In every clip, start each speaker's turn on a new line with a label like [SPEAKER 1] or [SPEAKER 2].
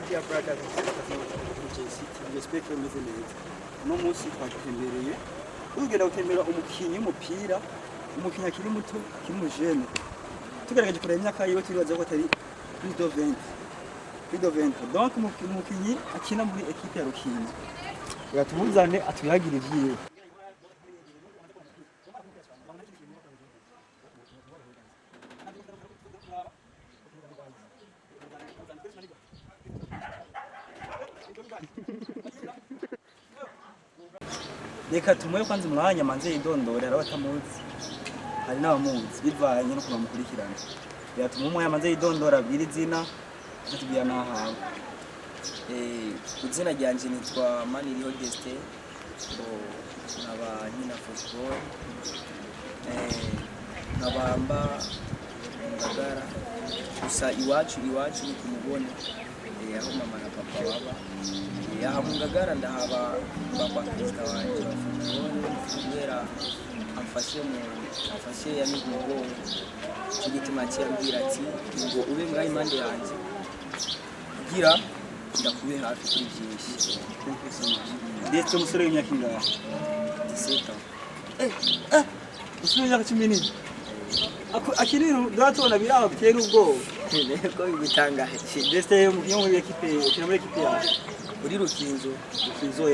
[SPEAKER 1] dear brothers and sisters of Jayc TV, respect for meze neza. No munsi twatembereye. Ugenda gutembera umukinyi w'umupira, umukinyi akiri muto, akiri mujene. Tugaragaje kureba imyaka yiwe turibaza ko atari plus de 20. Plus de 20. Donc umukinyi akina muri equipe ya Rukinzo. Yatumuzane atuyagire vyiwe. Reka tumuye kwanza umwanya manze yidondore arabatamuzi. Hari n'abamuzi bivanye no kubamukurikirana. Yatuma umwe yamanze yidondora abwira izina atubwira nahawe.
[SPEAKER 2] Izina ryanje nitwa Maniriho Destin. Naba nkina football. Nabamba ngagara. Gusa iwacu ni kumubona. Aho mama na papa baba. Aha mungagara ndahaba papa Kristo wanje wa football. Kubera amfashe yamigongo. Kigituma cyambwira ati ngo ube ngaho impande yanjye. Kugira ndakube hafi kuri byinshi.
[SPEAKER 1] Ndetse umusore w'imyaka ingahe?
[SPEAKER 2] 17
[SPEAKER 1] Umusore w'imyaka 10. Akinira ndatubona biraba bitera ubwoba.
[SPEAKER 2] Ko ibitangaza.
[SPEAKER 1] Destin yo muri equipe, ukina muri equipe yawe.
[SPEAKER 2] Uri Rukinzo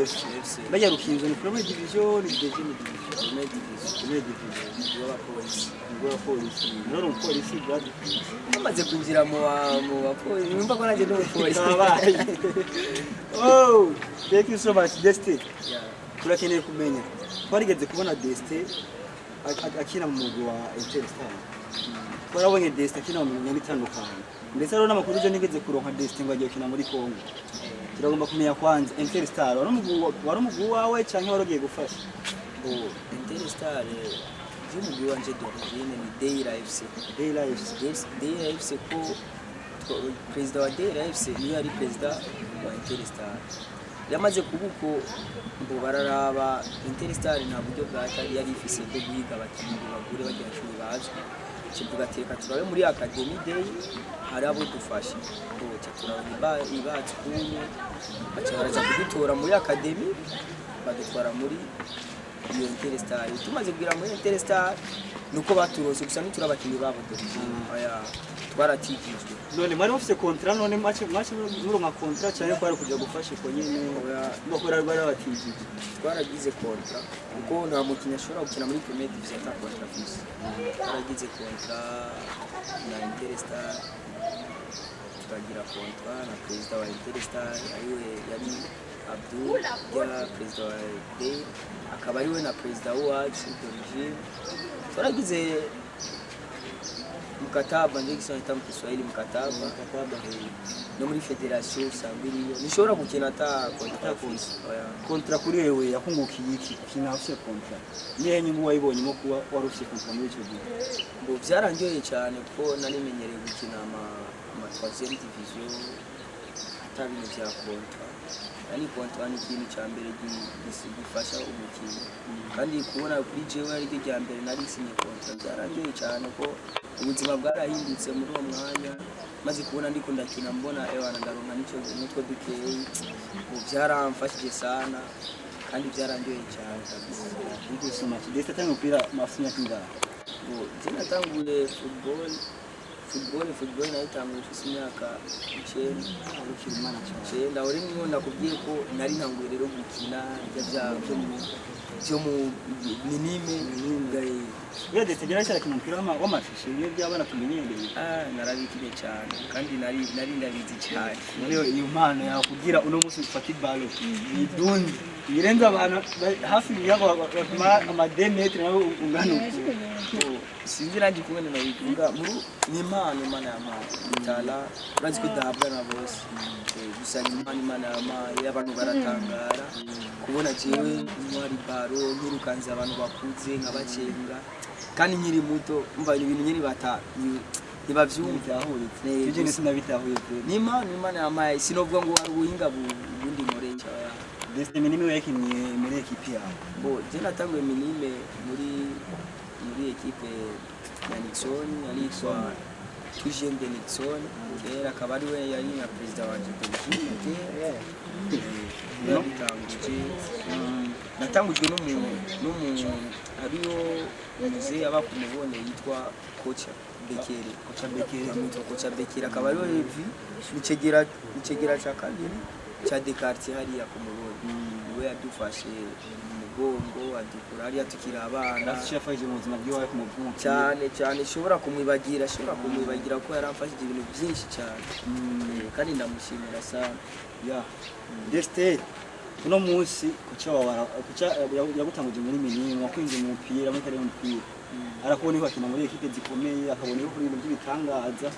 [SPEAKER 1] FC. Bajya Rukinzo ni premier division, ni deuxième
[SPEAKER 2] Premier division.
[SPEAKER 1] Polisi. Noro polisi brother.
[SPEAKER 2] Amaze kwinjira mu bapolisi. Numva ko naje no polisi.
[SPEAKER 1] Oh, thank you so much Destin.
[SPEAKER 2] Yeah.
[SPEAKER 1] Turakeneye kumenya. Twarigeze kubona Destin akina mu mugwi wa Interstar. Twarabonye Destin akina mu myanya itandukanye. Ndetse rero n'amakuru je nigeze kuronka Destin ngo agiye kina muri Congo. Turagomba kumenya kwanza Interstar wari umugwi wawe canke warogiye gufasha?
[SPEAKER 2] Interstar umugwi wanje d'origine ni Jayc FC. Jayc FC ko president wa Jayc FC ni yari president wa Interstar. Yamaze kubuko ngo bararaba Interstar nta buryo bwatari yari ifise bwo guhiga abakinyi bagure bagira cumi baje. Kivuga teka turabe muri academy day hari abo dufashe. Ngo turaba ibatse kunye bacaraza kudutora muri academy badutwara muri iyo Interstar. Tumaze kugira muri Interstar nuko baturose gusa nitura abakinyi babo d'origine. Aya twaratijijwe.
[SPEAKER 1] None mwari mufise contrat none match muronka contrat cyane ko ari kujya gufasha ko nyene bakora rwara batijije.
[SPEAKER 2] Twaragize contrat kuko nta mukinya ashobora gukina muri premier division ata contrat fisi. Twaragize contrat na Interstar. Turagira contrat na president wa Interstar ariwe yari Abdul ya president wa Day akaba ariwe na president wacu d'origine. Twaragize mkataba ndio kisha Kiswahili mkataba no muri federation sambiriyo nishobora gukina ata
[SPEAKER 1] contrat kuri wewe yakungukiye iki kina afite contrat niye nyungu wayibonye mo kuba warufite contrat muri cyo gihe?
[SPEAKER 2] Ngo byarangiye cyane ko nari menyereye gukina ama 3e division atabintu bya contrat. Yani contrat ni ikintu cya mbere gifasha umukinnyi kandi kubona kuri jewe ari cyo cya mbere nari sinye contrat byarangiye cyane ko ubuzima bwarahindutse muri uwo mwanya maze kubona ndiko ndakina mbona ewana ndaronka nico nutwo dukeye ngo byaramfashije sana kandi byarangiye cyane kabisa.
[SPEAKER 1] Niko soma kidesta tangu mpira mafanya kinga.
[SPEAKER 2] Ngo jina tanguye football nayitanguye ufise imyaka 9
[SPEAKER 1] ukiri mwana
[SPEAKER 2] cyane. Ndahore nkunda kubwiye ko nari ntanguye rero gukina byo mu minime ngaye.
[SPEAKER 1] Wewe detegera cyane ku mpira w'amashusho iyo byabana tumenyereye.
[SPEAKER 2] Narabikije cyane kandi nari ndabizi cyane.
[SPEAKER 1] Muri iyo mpano yakugira uno munsi ufata ibalo yidundi irenza abantu hafi y'aho ama 2 metre nawe ungano.
[SPEAKER 2] Sinzi rangi kumwe na bivuga muri ni impano Imana y'amana itala urazi ko dahabwa na bose. Gusa Imana y'amana abantu baratangara kubona jewe ntwari baro nkirukanze abantu bakuze nkabacenga kandi nkiri muto umva ibintu nyene ntibavyumva
[SPEAKER 1] ahuritse ibyo nese nabitahuye
[SPEAKER 2] ni Imana y'amana sinovuga ngo ari ubuhinga bundi more cyaya.
[SPEAKER 1] Destin minime yakinye muri equipe yawe?
[SPEAKER 2] Bo je natanguye minime muri equipe ya Nixon yalitwa Tujende Nixon kera akaba ari we yari na president wa Jayc natangujwe n'umuntu hariyo umuze aba kumubone yitwa Kocha Bekere akaba ari we nicegera ca kabiri ca Descartes hariya kumubone we yadufashe umugongo adukura hariya tukiri abana
[SPEAKER 1] cyafashije mu buzima bwiwe kumuvuma
[SPEAKER 2] cyane shobora kumwibagira ko yaramfashije ibintu byinshi cyane kandi ndamushimira sana
[SPEAKER 1] ya Destin uno munsi kuca yagutanguje muri minini wakwinje mu mupira muri kare umupira arakubona ko akina muri equipe zikomeye akabona ko kuri ibintu by'ibitangaza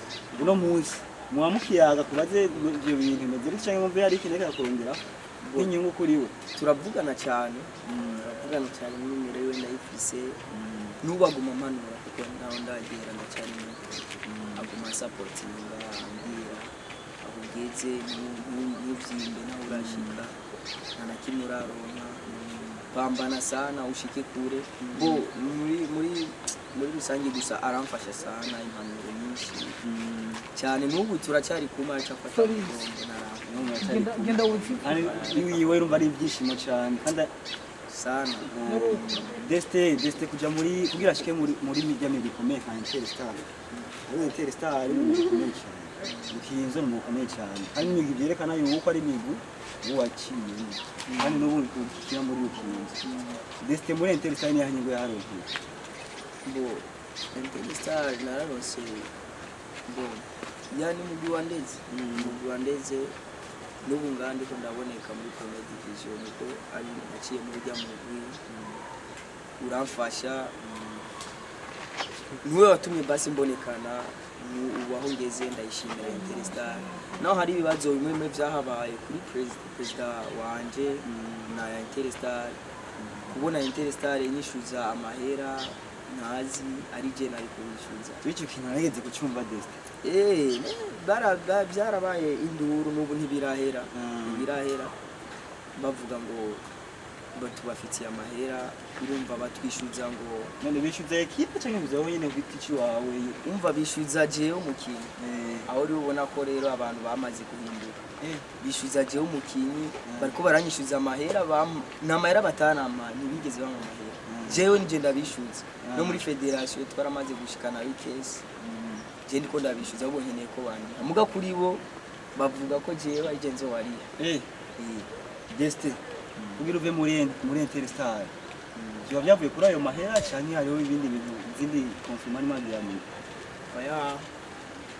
[SPEAKER 1] uno munsi muwamukiyaga kubaze ibyo bintu meze cyangwa mumve yari ikintu akakurongera inyungu kuri we
[SPEAKER 2] turavugana cyane n'imire we ndayifise nubaguma manura kuko naho ndagera ndacyari aguma supportinga ambira abugeze n'ubyimbe naho urashika nta kimwe uraronka pambana sana ushike kure bo muri rusange gusa aramfasha sana impanuro nyinshi cyane n'ubu turacyari kumara cyafata
[SPEAKER 1] genda wuzi wiwe urumva ari ibyishimo cyane kandi
[SPEAKER 2] sana
[SPEAKER 1] Destin kuja kugira ashike muri media bikomeye nka Interstar ari bikomeye cyane ukinzo ni mukomeye cyane kandi n'ibyo byerekana yuko ari imigwi waciye kandi n'ubu ukira muri ukinzo Destin muri Interstar ni yahanyigo yaharokiye
[SPEAKER 2] bo Interstar nararose bo yani mugwi wandeze n'ubu ngandi ko ndaboneka muri Premier Division ko ari naciye muri rya mugwi uramfasha niwe watumye basi mbonekana ubaho ngeze ndayishimira Interstar naho hari ibibazo bimwe byahabaye kuri president wanje na Interstar kubona Interstar inyishuza amahera ntazi ari je nari kubishuza
[SPEAKER 1] icyo kintu nageze kucyumva Destin
[SPEAKER 2] byarabaye induru n'ubu ntibirahera bavuga ngo batubafitiye amahera urumva batwishyuza ngo
[SPEAKER 1] none bishyuza equipe cyangwa bizaho nyine kwitici wawe
[SPEAKER 2] umva bishyuza jewe umukinyi aho uri ubona ko rero abantu bamaze guhinduka bishyuza jewe umukinyi bariko baranyishyuza amahera n'amahera batanama ntibigeze bamwe amahera jewe nije ndabishyuza no muri federation twaramaze gushikana ikesi je ndiko ndabishyuza abo nkeneye ko bandiha muga kuri bo bavuga ko jewe ari genzo wariya
[SPEAKER 1] Destin kugira uve muri Interstar byo byavuye kuri ayo mahera cyane hariho ibindi bintu izindi confirmation y'amwe
[SPEAKER 2] oya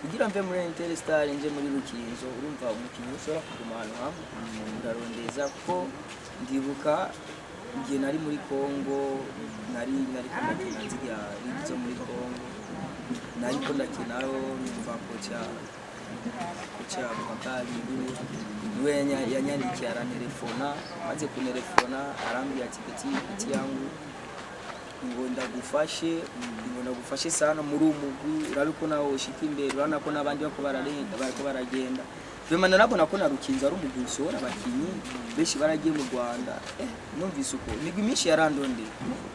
[SPEAKER 2] kugira mve muri Interstar nje muri Rukinzo urumva umukinyi ushobora kuguma hano hamwe ndarondeza kuko ndibuka ngiye nari muri Kongo nari kumenya nziga rizo muri Kongo nari ko ndakinaho numva kocha bakari niwe yanyandikiye arantelefona maze kuntelefona arambwira ati petit yangu ngo ndagufashe sana muri umugwi urabiko nawo ushika imbere urana ko nabandi bako baragenda Vema narabona ko na Rukinzo ari umugwi usohora abakinyi benshi baragiye mu Rwanda numvise uko imigwi myinshi yarandonde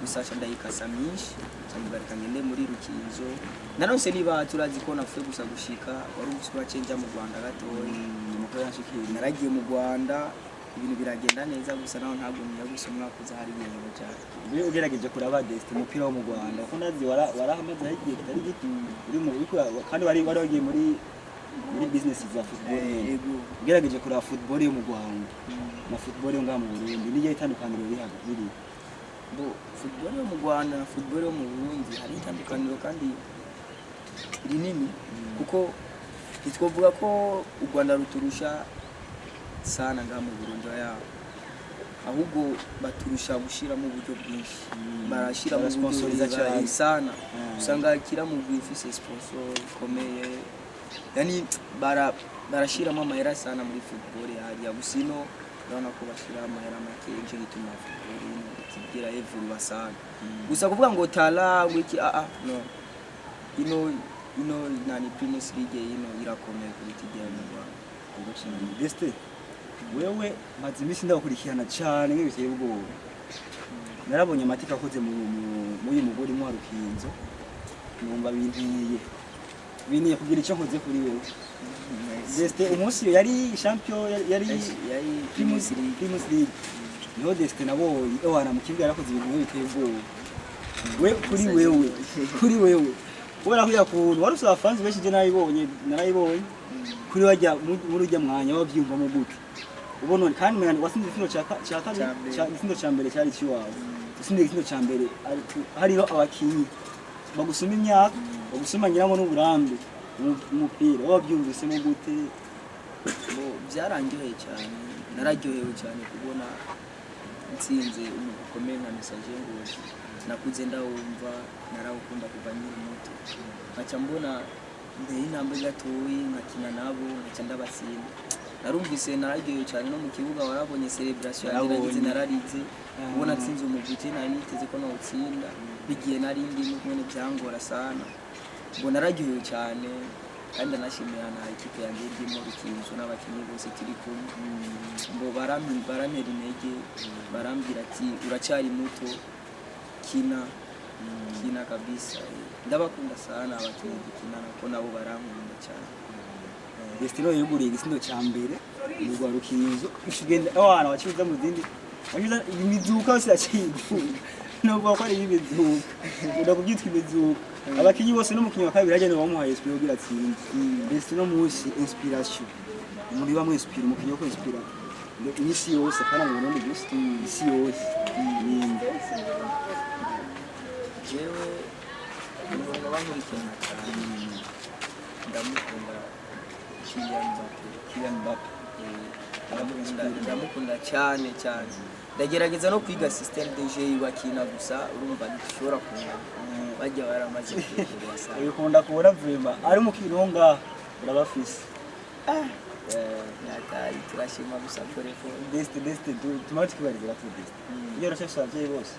[SPEAKER 2] gusasha ndayikasa myinshi cyangwa ngende muri Rukinzo naronse niba turazi ko nafuye gusa gushika wari umusura cenja mu Rwanda gatoyi nuko yashikira naragiye mu Rwanda ibintu biragenda neza gusa naho ntabwo niya gusomwa kuza hari ibintu cyane
[SPEAKER 1] iyo ugerageje kuraba Destin umupira wo mu Rwanda ko nazi warahamaze hagiye kitari giti uri mu kandi wari wagiye muri business za football ugerageje kuraba football yo mu Rwanda na football yo ngamu Burundi niye itandukaniro riri
[SPEAKER 2] bo football yo mu Rwanda na football yo mu Burundi hari itandukaniro kandi rinini kuko twovuga ko u Rwanda ruturusha sana ngamu Burundi yabo ahubwo baturusha gushira mu buryo bwinshi barashira mu sponsoriza cyane sana usanga kira mu bwifise sponsor komeye yani barashiramo amahera sana muri football ya gusino ndabona ko bashira amahera make icyo gituma football kigira evoluwa sana gusa kuvuga ngo tala wiki no ino nani Premier League irakomeye kuri kigera mu Rwanda
[SPEAKER 1] Destin wewe mazimisi ndakurikirana cyane nk'ibiteye ubwoba narabonye amatika akoze mu mugori mu Rukinzo numva bintiye biniye kugira icyo nkoze kuri wewe. Destin umunsi yari champion yari Primus League. Niho Destin nabonye ewana mu kibuga yarakoze ibintu biteye ubwoba. We kuri wewe. Ubona kuya kuntu wari usaba fans benshi je narayibonye kuri wajya muri ujya mwanya wabyumva mu gute. Ubona kandi mwana wasinze kino cya mbere cyari kiwawe. Usinze kino cya mbere hariho abakinyi bagusoma imyaka bagusoma nyiramo n'uburambe umupira wabyumvise mu gute.
[SPEAKER 2] Byarangiye cyane nararyohewe cyane kubona nsinze umukomeye nka message ngo nakuze ndawumva narawukunda kuva nyiri muto baca mbona ndeye intambwe gatoyi nkakina nabo nkaca ndabatsinda narumvise nararyohewe cyane no mu kibuga warabonye celebration yagiragize nararize ubona nsinze umugwi nari niteze ko nawutsinda bigiye narindi n'umwe byangora sana ngo nararyohewe cyane kandi nashimira na ikipe yanjye ndimo rukinzo n'abakinnyi bose turi kumwe ngo barantera intege barambwira ati uracyari muto kina kabisa ndabakunda sana abakinnyi dukina ko nabo barankunda cyane.
[SPEAKER 1] Destin yuguriye igisindo cya mbere mu rwa rukinzo ishugenda abana bakiza mu zindi bakiza imizuka yose yaciye nubwo ko ari ibizuka ndakubyitwa ibizuka abakinyi bose n'umukinyi wa kabiri ajyane bamuhaye spirit ugira ati Destin no mushi inspiration muri bamwe inspire umukinyi wo inspire isi yose kana mu Burundi gusa isi yose
[SPEAKER 2] jewe ngo bankurikirana cyane ndamukunda Kylian Mbappe ndamukunda cyane ndagerageza no kwiga system de jeu bakina gusa urumva ntishobora kumenya bajya baramaze kugeza
[SPEAKER 1] ubikunda kubona vraiment ari umukino wo ngaha urabafise
[SPEAKER 2] yataye turashima gusa korefo
[SPEAKER 1] Destin tumati kibarira tu Destin iyo rashashaje bose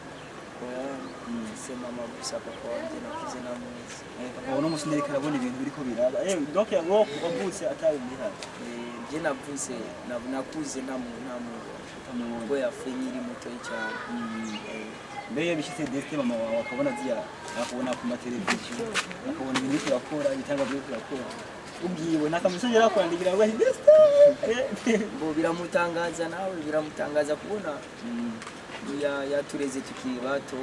[SPEAKER 2] sema mabusa papa wanje nakize namuzi
[SPEAKER 1] ubona umusinderi karabona ibintu biriko biraba donc yago wavutse ataye mihara
[SPEAKER 2] je navuze nakuze ngo yafuye nyiri muto cyane
[SPEAKER 1] mbere bishitse Destin mama wawe akabona ziya akabona ku mateleviziyo akabona ibintu biriko yakora ibitanga biriko yakora ubwiwe nakamusije yakwandikira ngo Destin
[SPEAKER 2] bo biramutangaza nawe biramutangaza kubona yatureze tukiri bato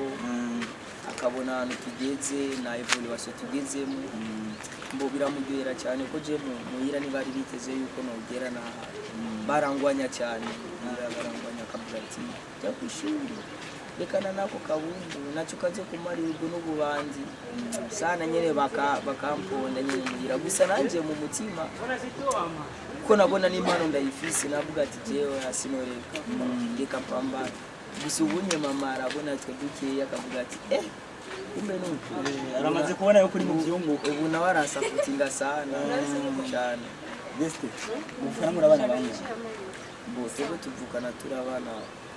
[SPEAKER 2] akabona ahantu tugeze na evaluation tugezemo mbo biramugera cyane ko je muhira ntibari biteze yuko nogera na barangwanya cyane barangwanya kabulati cyo kwishuri rekana nako kabundu naco kaze kumara yugo n'ububanzi sana nyene bakamponda nyene muhira gusa nanje mu mutima ko nabona n'impano ndayifise navuga ati jewe asinoreka ndeka pambana bisubunye mama arabona twe dukeya akavuga ati kumbe nuko
[SPEAKER 1] aramaze kubona yuko uri mu byungu
[SPEAKER 2] ubu nawe arasapotinga sana cyane.
[SPEAKER 1] Destin ufana muri abana banjye
[SPEAKER 2] bose bo tuvukana turi abana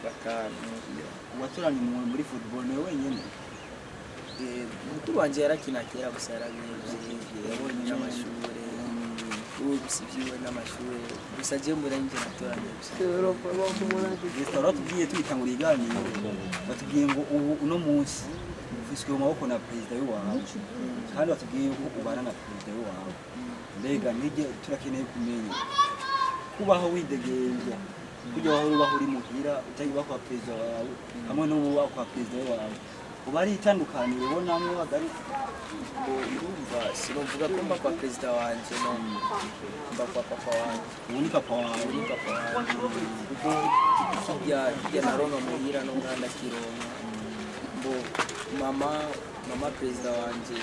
[SPEAKER 2] batanu
[SPEAKER 1] waturanye umuntu muri football nawe wenyine
[SPEAKER 2] mukuru wanje yarakina kera gusa yarabije yabonye n'amashuri ubusivyiwe n'amashuri gusa je muranje natoranye
[SPEAKER 1] gusa tugiye twitangura iganiro batubwiye ngo uno munsi ufiswe mu maboko na president w'uwawe kandi batubwiye ko ubana na president w'uwawe mbega nige turakeneye kumenya kubaho widegenja kujya aho ubaho uri muhira utagiba kwa president wawe hamwe n'uwo kwa president wawe ubari itandukaniro ubonamwe bagari
[SPEAKER 2] urumva sinovuga ko mba kwa president wanje no mba kwa papa wanje
[SPEAKER 1] uni papa wawe
[SPEAKER 2] kuko kijya naronka muhira no nganda kironka mbo mama president wanje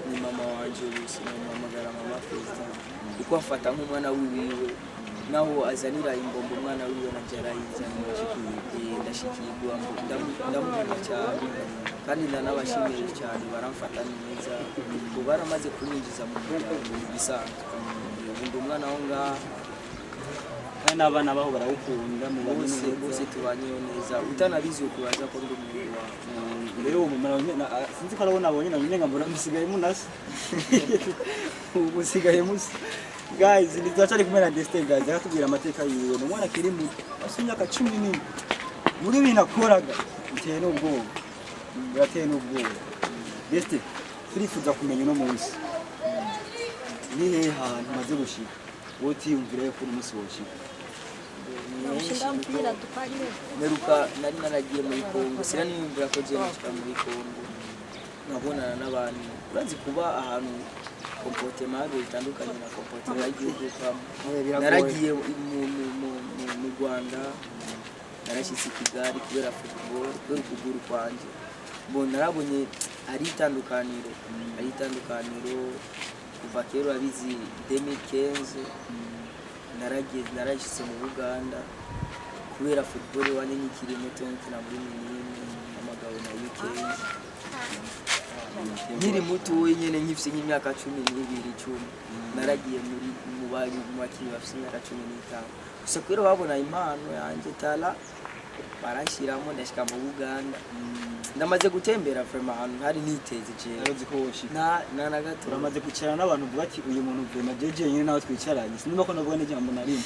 [SPEAKER 2] ni mama wanje gusa mama gara mama president kuko afata nk'umwana wiwe naho azanira imbombo umwana wiwe na jarayiza ndashikirwa ndamukunda cyane kandi ndanabashimira cyane baramfata neza ngo baramaze kunyinjiza mu bisanzwe ubundi umwana aho ngaha
[SPEAKER 1] kandi abana baho barawukunda mu
[SPEAKER 2] bose tubanyeho neza utanabizi ukubaza ko ndi umuntu wawe
[SPEAKER 1] rero ubu sinzi ko arabona abonye namenye mbona musigaye munasi musigaye musi guys nizachari kumena Destin guys akatubwira amateka yiwe no mwana kiri mu asunyaka 14 muri binakoraga uteye n'ubwoba urateye n'ubwoba Destin turifuza kumenya no munsi ni hehe hantu maze gushika wotiyumvira yuko uno munsi woshika
[SPEAKER 2] meruka nari naragiye muri Kongo sinaniyumvira ko je nshika muri Kongo nabonana n'abantu urazi kuba ahantu comportement bitandukanye na comportement y'igihugu naragiye mu Rwanda narashitse Kigali kubera football kubera ukuguru kwanje narabonye ari itandukaniro kuva kera abizi 2015 narashitse mu Uganda kubera football wanye nikiri muto nkina muri minini amagabo na weekend nkiri muto nyene nkifise nk'imyaka 12 naragiye muri mu bakiri bafise imyaka 15 gusa kubera babona impano yanje tala barashiramo ndashika mu Uganda ndamaze gutembera vraiment ahantu hari niteze je
[SPEAKER 1] arazi ko woshika
[SPEAKER 2] na gato
[SPEAKER 1] uramaze gucara n'abantu vuga ati uyu muntu vraiment jeje nyine nawe twicaranye sinumva ko navuga n'ijambo na rimwe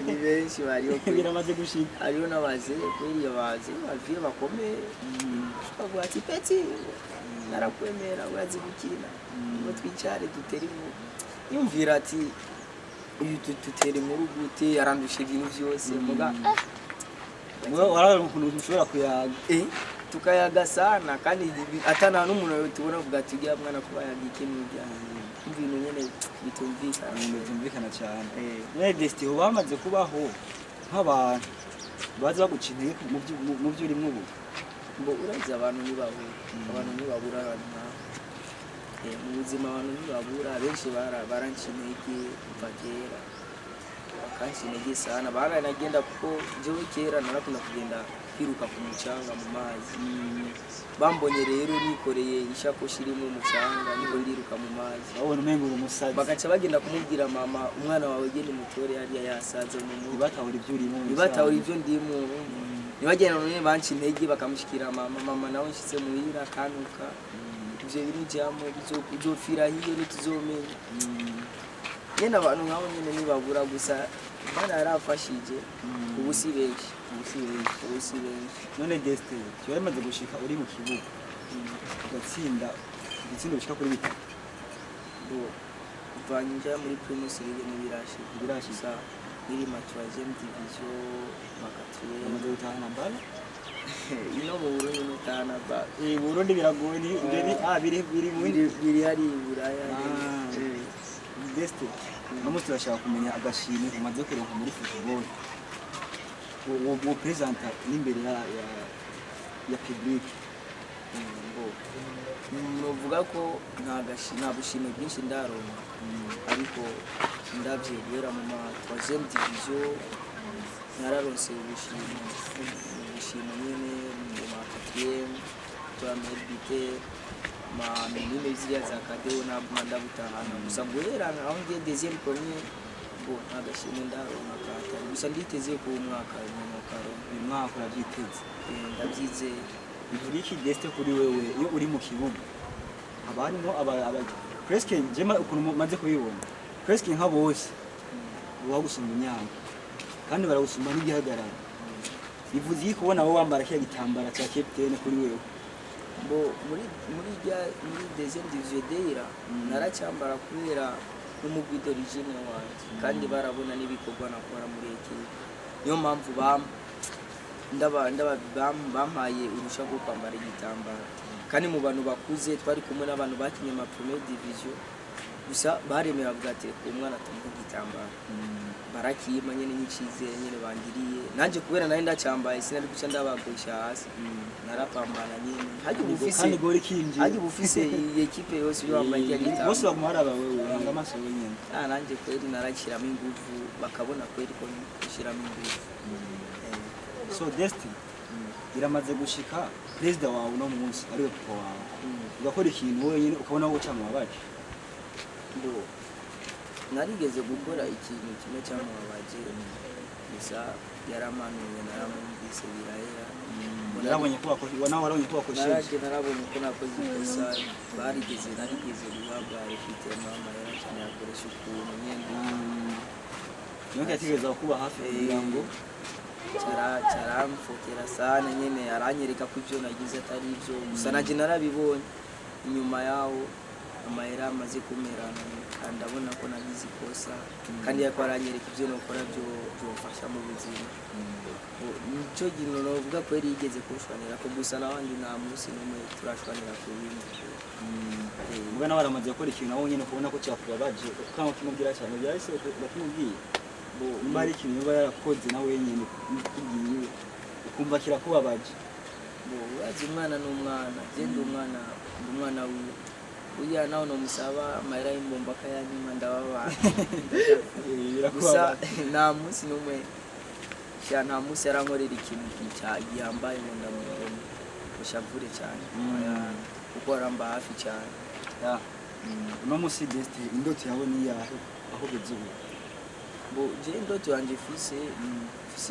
[SPEAKER 2] ni benshi bariyo
[SPEAKER 1] biramaze gushika
[SPEAKER 2] ariyo nabaze kwiriye baze baviye bakomeye bavuga ati peti narakwemera urazi gukina ngo twicare dutere mu yumvira ati uyu tutere mu rugute arandusha ibintu byose muga
[SPEAKER 1] waraje ukuntu ushobora kuyaga
[SPEAKER 2] tukayaga sana kandi atana n'umuntu tubona vuga ati ugiye mwana kuba yagikintu byanje ibintu nyene bitumvikana
[SPEAKER 1] cyane Destin bamaze kubaho nk'abantu baza bagucinye mu byo urimo ubu
[SPEAKER 2] ngo urazi abantu ntibabura mu buzima abantu ntibabura benshi barancinege kuva kera bakancinege sana baranagenda kuko jewe kera narakunda kugenda kwiruka ku mucanga mu mazi bambonye rero nikoreye ishakoshi irimo umucanga niko ndiruka mu mazi
[SPEAKER 1] babona umengo umusazi
[SPEAKER 2] bagaca bagenda kumubwira mama umwana wawe gende mutore hariya yasaze mu mu
[SPEAKER 1] batahura ibyo urimo
[SPEAKER 2] batahura ibyo ndimo nibagenda none banci intege bakamushikira mama nawe nshitse muhira kanuka ivyo bintu jamo bizofira hiyo nituzomenya nyene abantu nkabo nyene nibabura gusa bana yarafashije ubusi benshi
[SPEAKER 1] none Destin cyo yamaze gushika uri mu kibuga ugatsinda igitsindo bishika kuri bitatu
[SPEAKER 2] vanja muri Primus League n'ibirashika iri ma 3e division makatiye
[SPEAKER 1] amaze gutahana bala
[SPEAKER 2] ino mu Burundi mutahana bala
[SPEAKER 1] Burundi biragoye ni biri
[SPEAKER 2] hari Buraya
[SPEAKER 1] Destin namusi turashaka kumenya agashimwe umaze kuronka muri football uwo presenter n'imbere ya public
[SPEAKER 2] novuga ko nta bushimwe bwinshi ndaronka ariko ndavye guhera mu ma 3e division nararonse ubushimwe nyene mu ma 4e turamedite ma minime ziriya za kadeo na bumanda butahana gusa guhera aho ngiye 2e premier agashimwe ndaronka kata gusa nditeze ku mwaka
[SPEAKER 1] uyu mwaka urabyiteze
[SPEAKER 2] ndabyize
[SPEAKER 1] bivuga iki Destin kuri wewe iyo uri mu kibuga abarimo presque jema ukuntu maze kubibona presque nka bose wagusumba imyaka kandi baragusumba n'igihagarara bivuze iki kubona wowe wambara kiya gitambara cya captain kuri wewe
[SPEAKER 2] muri 2e division deira naracyambara kubera umugwi d'origine wanje kandi barabona n'ibikogwa nakora muri ekipe niyo mpamvu bampaye urusha rwo kwambara igitambara kandi mu bantu bakuze twari kumwe n'abantu bakinye ma première division gusa baremera bavuga ati umwana atumva igitambara barakima nyene n'icizere nyene bandiriye nanje kubera nari ndacyambaye sinari guca ndabagusha hasi narapambana nyene haje bufise ekipe yose yo wambaye igitambara
[SPEAKER 1] bose bamuhara bawe uranga amaso wenyene
[SPEAKER 2] nanje kweri narakiramo ingufu bakabona kweri ko nshiramo ingufu
[SPEAKER 1] so Destin iramaze gushika president wawe no munsi ariwe papa wawe ugakora ikintu wenyene ukabona wo cyangwa wabaje
[SPEAKER 2] narigeze gukora ikintu kimwe cy'amabaje gusa yaramanuye naramwumvise birahera
[SPEAKER 1] narabonye ko wakoresheje
[SPEAKER 2] narabonye ko nakoze ikosa narigeze guhabwa ifite mama yaracanye akoresha ukuntu nyene
[SPEAKER 1] niyo yatigeza kuba hafi kugira ngo
[SPEAKER 2] caramfokera sana nyene aranyereka ko ivyo nagize atari ivyo gusa naje narabibonye inyuma yaho amahera amaze kumerana kandi abona ko nagize ikosa kandi yako aranyereka ibyo nokora byofasha mu buzima nicyo kintu novuga ko yari yigeze kushwanira ko gusa n'abandi nta munsi n'umwe turashwanira ku bindi
[SPEAKER 1] muga nawe aramaze gukora ikintu nawe nyine kubona ko cyakubabaje kama kimubwira cyane byahise bakimubwiye bo nimba ari ikintu yoba yarakoze nawe nyine kugiye ukumva kirakubabaje
[SPEAKER 2] bo urazi umwana n'umwana genda umwana wiwe uya nawe no musaba amahera y'imbomba akayanyima ndababana gusa nta munsi n'umwe nta munsi yarankorera ikintu gihambaye ngo ndamubone ushavure cyane kuko aramba hafi cyane
[SPEAKER 1] uno munsi Destin indoto yawe ni yahe aho ugeze ubu
[SPEAKER 2] bo je indoto yanjye mfise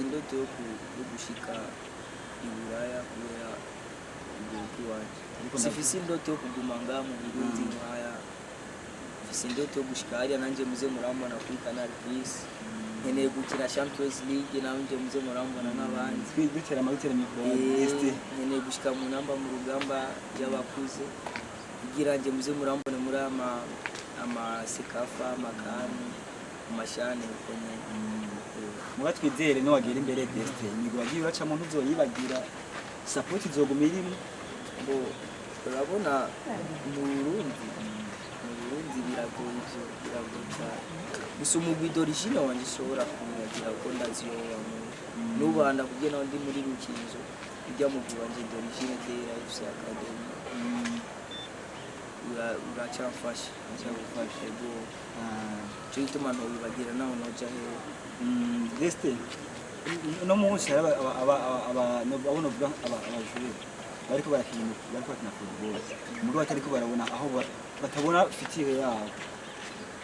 [SPEAKER 2] indoto yo gushika i Buraya kubera ubwo wanje sifise indoto yo kuguma ngaha mu Burundi nkaya mfise indoto yo gushika hariya nanje muze murambona kuri Canal Plus nkeneye gukina Champions League nanje muze murambona n'abandi
[SPEAKER 1] dutera mikoro Destin
[SPEAKER 2] nkeneye gushika mu namba mu rugamba y'abakuze kugira nje muze murambona muri ama sekafa amakani amashane konye
[SPEAKER 1] muba twizere no wagera imbere Destin imigo wagiye uraca mu ntuzoyibagira support izoguma irimo
[SPEAKER 2] bo urabona mu Burundi biragoye gusa umugwi d'origine wanje ushobora kumwagira ko ndaziyoba n'ubanda kugira naho ndi muri rukinzo ijya mu wanje d'origine Dera FC Academy uracamfasha go cyo gituma ntobibagira naho noja he
[SPEAKER 1] Destin no munsi abona uvuga abajure bariko barakina football muri batariko barabona aho batabona fitire yabo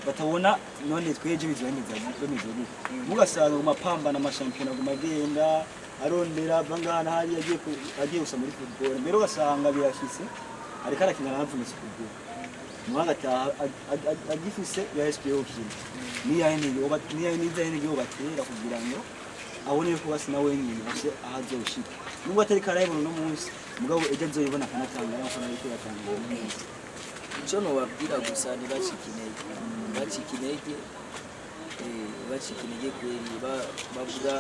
[SPEAKER 1] batabona none tweje bizwemeza bemeze gute mugasanga mu mapamba na mashampiyona gumagenda arondera bangana hari agiye gusa muri football mbere ugasanga birashitse ariko arakina n'avunitse football mwagataha agifise ya SPO kino niya nizanye yo batera kugira ngo abone ko basi nawe nyine bose ahazoshika nubwo atari karayibona no munsi mugabo ejo nzoyibona kanatanga y'afana y'iko yatanga
[SPEAKER 2] icyo no babwira gusa ni bacikinege kweri bavuga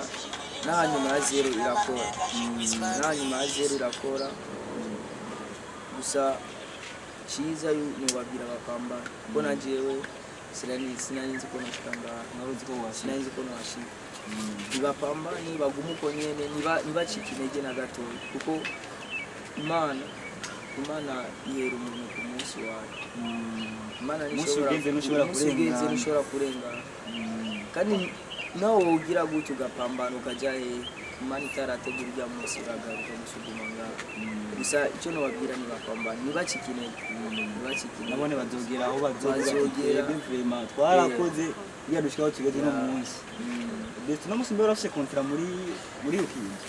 [SPEAKER 2] n'ahanyuma ya zero irakora gusa cyiza nubabwira bapambana ko najewe sinanizi ko nashikanga naruzi ko sinanizi ko nashika nibapambane baguma uko nyene ntibacike intege na gato kuko Imana ihera umuntu ku munsi wawe Imana nishobora kurengana kandi nawe ugira gutyo ugapambana ukajya Imana itarategura ujya munsi uragaruka musuguma ngaho gusa icyo nababwira ni bapambana ntibacike intege
[SPEAKER 1] nabone bazogera aho bazogera vraiment twarakoze iyo dushikaho tugeze no munsi Destin no musi mbere afise contrat muri RUKINZO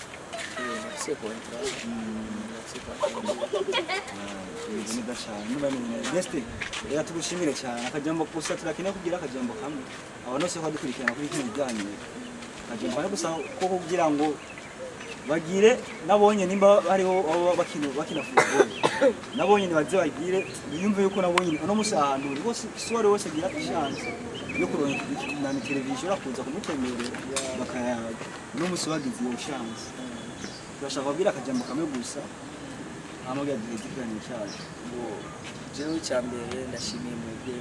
[SPEAKER 2] afise contrat
[SPEAKER 1] ni gashana Destin reka tugushimire cyane akajambo gusa turakina kugira akajambo kamwe abantu bose badukurikirana kuri kino kiganiro akajambo bari gusa ko kugira ngo bagire nabonye nimba hariho bakina football nabonye nibaze bagire biyumve yuko nabonye no musi ahantu rwose isore wose gira chance yo kuronka na televiziyo rakuza kumutemerera bakayaga no musi wagize iyo chance turashaka kugira akajambo kamwe gusa amoga digital cyaje
[SPEAKER 2] ngo jewe cyambere ndashimiye mwebwe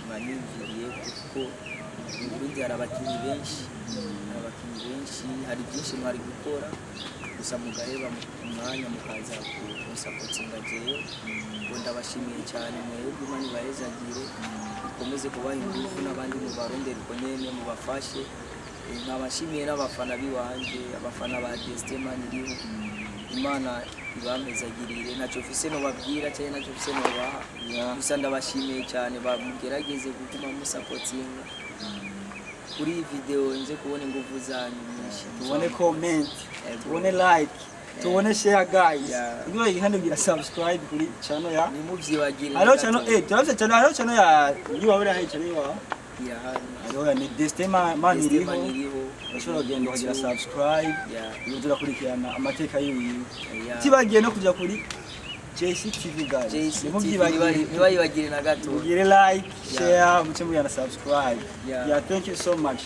[SPEAKER 2] mwanyumviriye kuko mu Burundi hari abakinyi benshi hari byinshi mwari gukora gusa mugaheba umwanya mukaza kusapotinga jewe ngo ndabashimiye cyane mwebwe Imana ibarezagire ikomeze kubaha ingufu n'abandi mu barondera uko nyene mubafashe nkabashimiye n'abafana biwanje abafana ba Destin MANIRIHO Imana ibamezagirire nacyo mfise no babwira cyane nacyo mfise no baha gusa ndabashimiye cyane bamugerageze gutuma musapotinga kuri video nje kubona ingufu zanyu nyinshi
[SPEAKER 1] tubone comment tubone like tubone share guys ngo ihande bira subscribe kuri channel ya
[SPEAKER 2] nimuvyibagire
[SPEAKER 1] alo channel turafite channel ya yiwabura hay channel ya alo ni Destin MANIRIHO bashobora kugenda kugira subscribe yuzura kurikirana amateka yiwe tibagiye no kujya kuri Jayc TV guys.
[SPEAKER 2] Jayc
[SPEAKER 1] Nimubyibagire.
[SPEAKER 2] TV ntibayibagire na gato.
[SPEAKER 1] Mugire like, share, muce mugana subscribe.
[SPEAKER 2] Yeah.
[SPEAKER 1] Yeah, thank you so much.